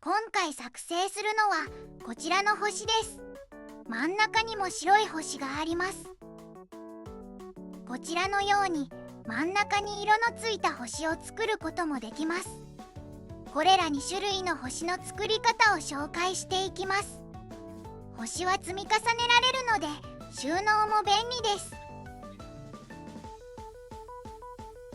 今回作成するのはこちらの星です。真ん中にも白い星があります。こちらのように真ん中に色のついた星を作ることもできます。これら2種類の星の作り方を紹介していきます。星は積み重ねられるので収納も便利です。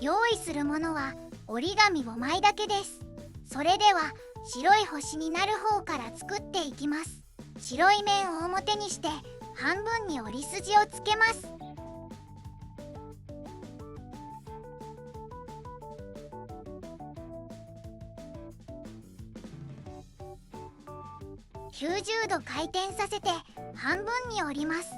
用意するものは折り紙5枚だけです。それでは白い星になる方から作っていきます。白い面を表にして半分に折り筋をつけます。90度回転させて半分に折ります。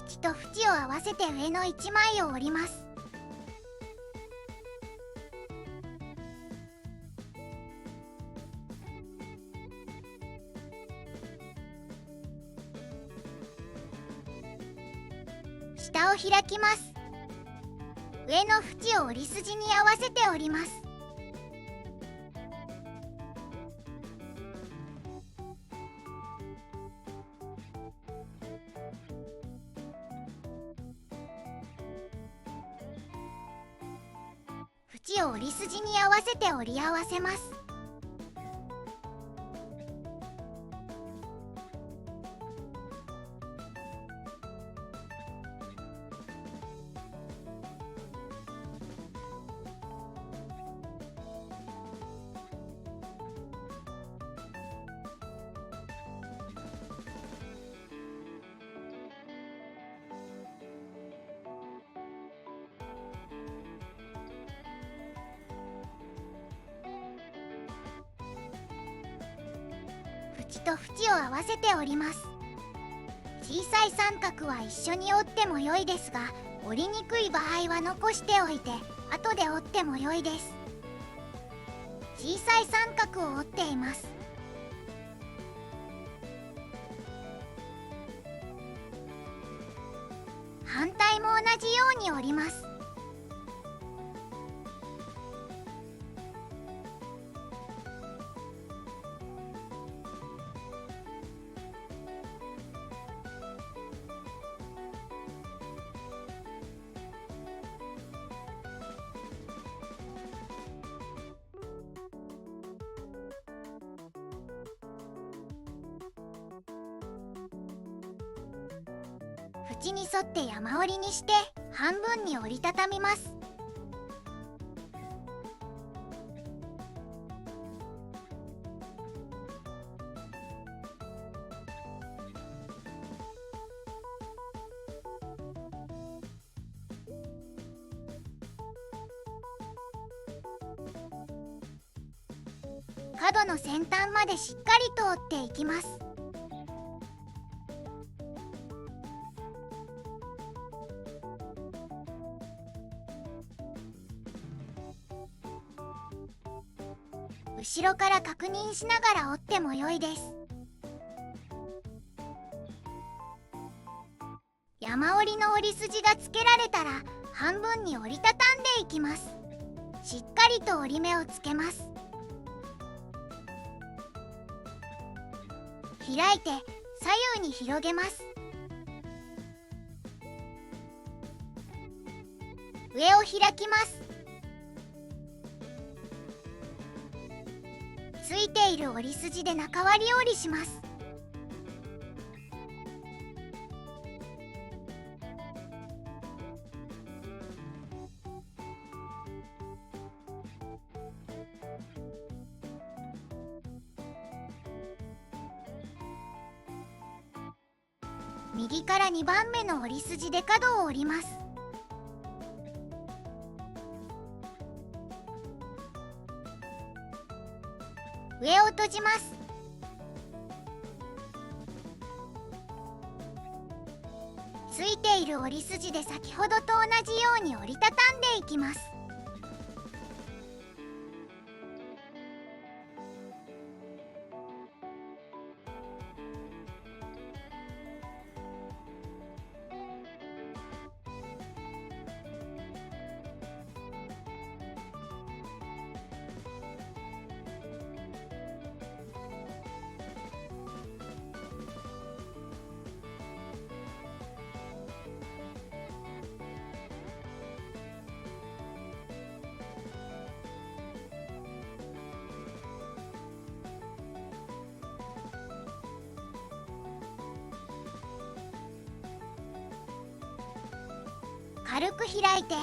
縁と縁を合わせて上の1枚を折ります。下を開きます。上の縁を折り筋に合わせて折ります。縁を折り筋に合わせて折り合わせます。縁と縁を合わせて折ります。小さい三角は一緒に折っても良いですが、折りにくい場合は残しておいて後で折っても良いです。小さい三角を折っています。反対も同じように折ります。縁に沿って山折りにして半分に折りたたみます。角の先端までしっかりと折っていきます。後ろから確認しながら折っても良いです。山折りの折り筋がつけられたら半分に折りたたんでいきます。しっかりと折り目をつけます。開いて左右に広げます。上を開きます。ついている折り筋で中割り折りします。右から2番目の折り筋で角を折ります。上を閉じます。ついている折り筋で先ほどと同じように折りたたんでいきます。軽く開いて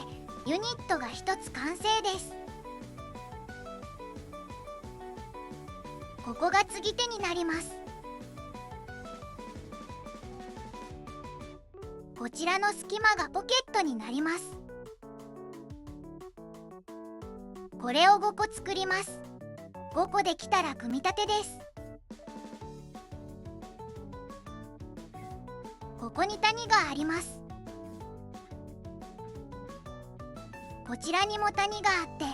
ユニットが1つ完成です。ここが継ぎ手になります。こちらの隙間がポケットになります。これを5個作ります。5個できたら組み立てです。ここに谷があります。こちらにも谷があって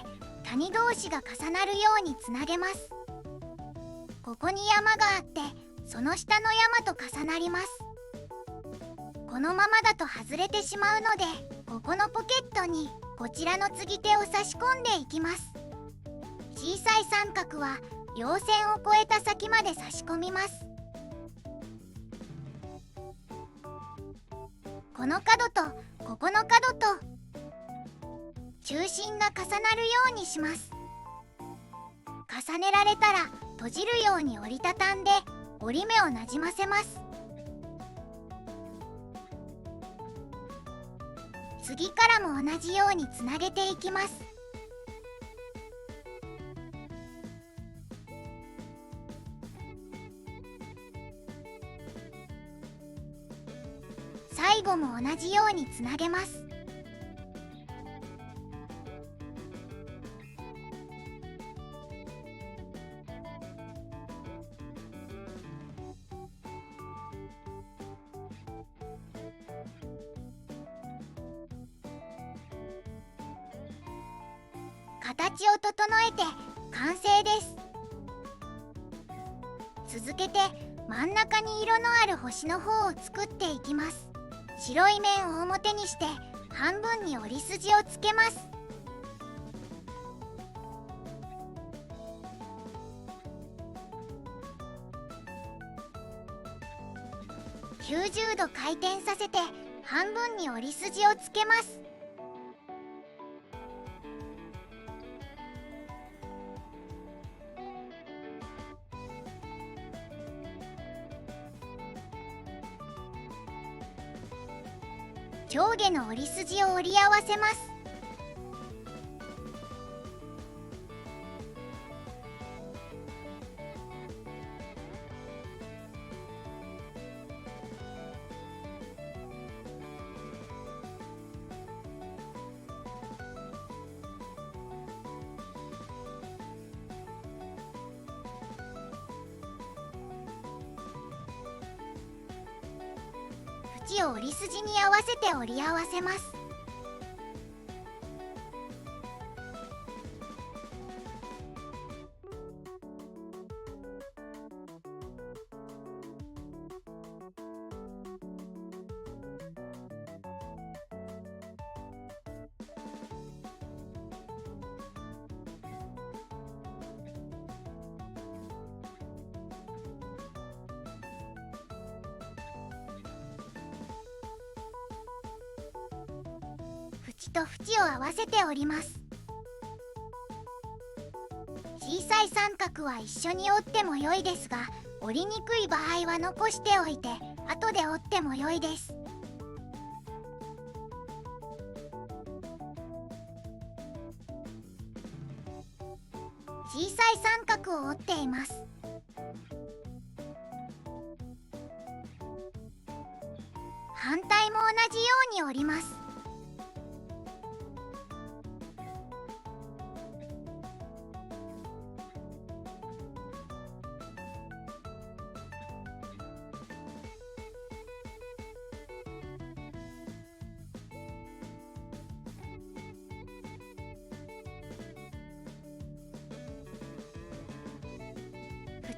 谷同士が重なるようにつなげます。ここに山があってその下の山と重なります。このままだと外れてしまうので、ここのポケットにこちらの継ぎ手を差し込んでいきます。小さい三角は両線を越えた先まで差し込みます。この角とここの角と中心が重なるようにします。重ねられたら閉じるように折りたたんで折り目をなじませます。次からも同じようにつなげていきます。最後も同じようにつなげます。形を整えて完成です。続けて真ん中に色のある星の方を作っていきます。白い面を表にして半分に折り筋をつけます。90度回転させて半分に折り筋をつけます。上下の折り筋を折り合わせます。縁を折り筋に合わせて折り合わせます。縁と縁を合わせて折ります。小さい三角は一緒に折っても良いですが、折りにくい場合は残しておいて後で折っても良いです。小さい三角を折っています。反対も同じように折ります。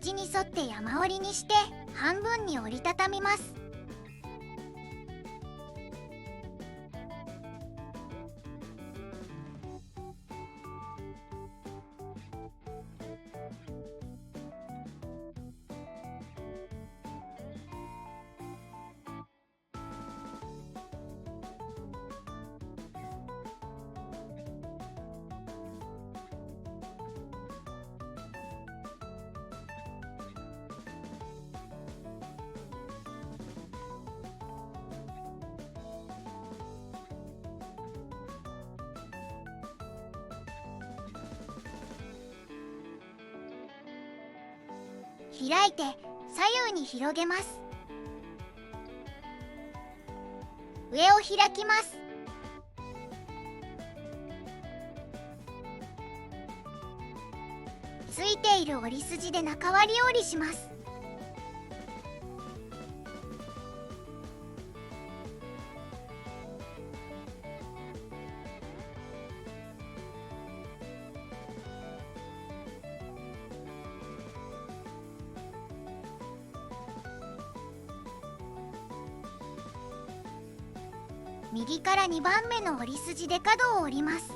縁に沿って山折りにして半分に折りたたみます。開いて左右に広げます。上を開きます。ついている折り筋で中割り折りします。右から2番目の折り筋で角を折ります。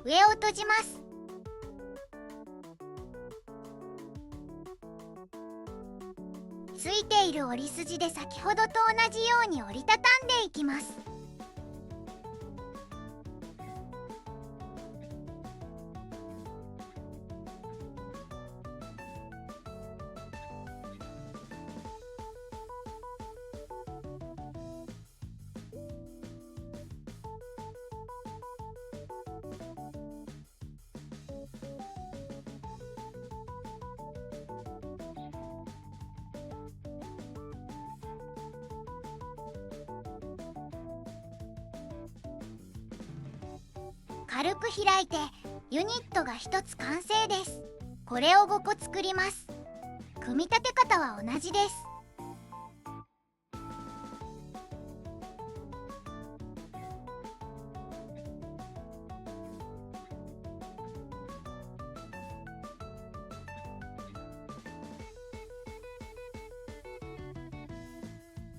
上を閉じます。ついている折り筋で先ほどと同じように折りたたんでいきます。軽く開いてユニットが1つ完成です。これを5個作ります。組み立て方は同じです。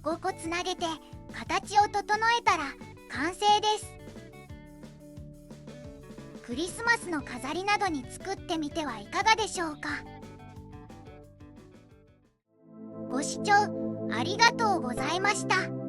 5個つなげて形を整えたら完成です。クリスマスの飾りなどに作ってみてはいかがでしょうか。ご視聴ありがとうございました。